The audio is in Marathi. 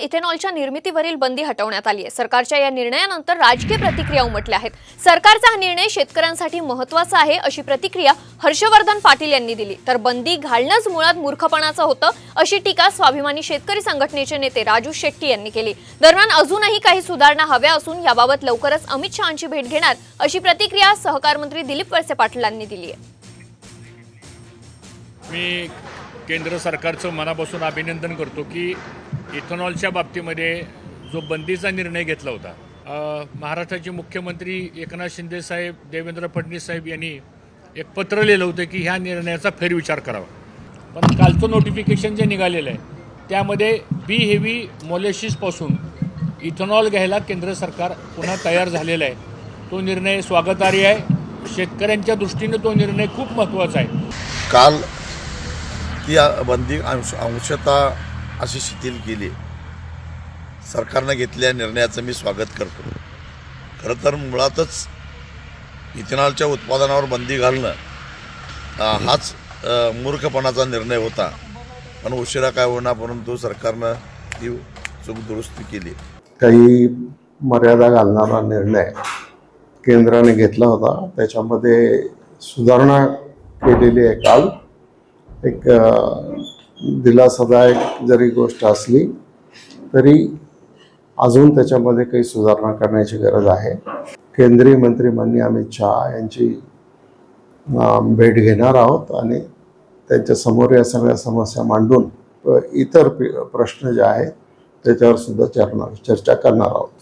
इथेनॉलच्या निर्मितीवरील बंदी हटवण्यात आली आहे। सरकारच्या या निर्णयानंतर राजकीय प्रतिक्रिया उमटल्या आहेत। सरकारचा हा निर्णय शेतकऱ्यांसाठी महत्त्वाचा आहे अशी प्रतिक्रिया हर्षवर्धन पाटील यांनी दिली। तर बंदी घालणंच मुळात मूर्खपणाचं होतं अशी टीका स्वाभिमानी शेतकरी संघटनेचे नेते राजू शेट्टी यांनी केली। दरम्यान अजूनही काही सुधारणा हव्या असून याबाबत लवकरच अमित शहांची भेट घेणार अशी प्रतिक्रिया सहकार मंत्री दिलीप वळसे पाटील यांनी दिली आहे। मी केंद्र सरकारचं मनापासून अभिनंदन करतो की इथेनॉलच्या बाबतीमध्ये जो बंदीचा निर्णय घेतला होता, महाराष्ट्राचे मुख्यमंत्री एकनाथ शिंदे साहेब, देवेंद्र फडणवीस साहेब यांनी एक पत्र लिहिलं होतं की ह्या निर्णयाचा फेरविचार करावा। पण कालचं नोटिफिकेशन जे निघालेलं आहे त्यामध्ये बी हेवी मोलेसिसपासून इथेनॉल घ्यायला केंद्र सरकार पुन्हा तयार झालेलं आहे। तो निर्णय स्वागतार्ह आहे। शेतकऱ्यांच्या दृष्टीने तो निर्णय खूप महत्त्वाचा आहे। काल ती बंदी अंशतः अशी शिथिल केली। सरकारनं घेतलेल्या निर्णयाचं मी स्वागत करतो। खरं तर मुळातच इथेनॉलच्या उत्पादनावर बंदी घालणं हाच मूर्खपणाचा निर्णय होता, पण उशिरा काय होणार, परंतु सरकारनं ती चूक दुरुस्ती केली। काही मर्यादा घालणारा निर्णय केंद्राने घेतला होता, त्याच्यामध्ये सुधारणा केलेली आहे। काल एक दिलासादायक जरी गोष्ट असली तरी अजून त्याच्यामध्ये काही सुधारणा करण्याची गरज आहे। केंद्रीय मंत्री माननीय अमित शहा यांची भेट घेणार आहोत आणि त्यांच्या समोर या सगळ्या समस्या मांडून इतर प्रश्न जे आहेत त्याच्यावर सुद्धा चर्चा करणार आहोत।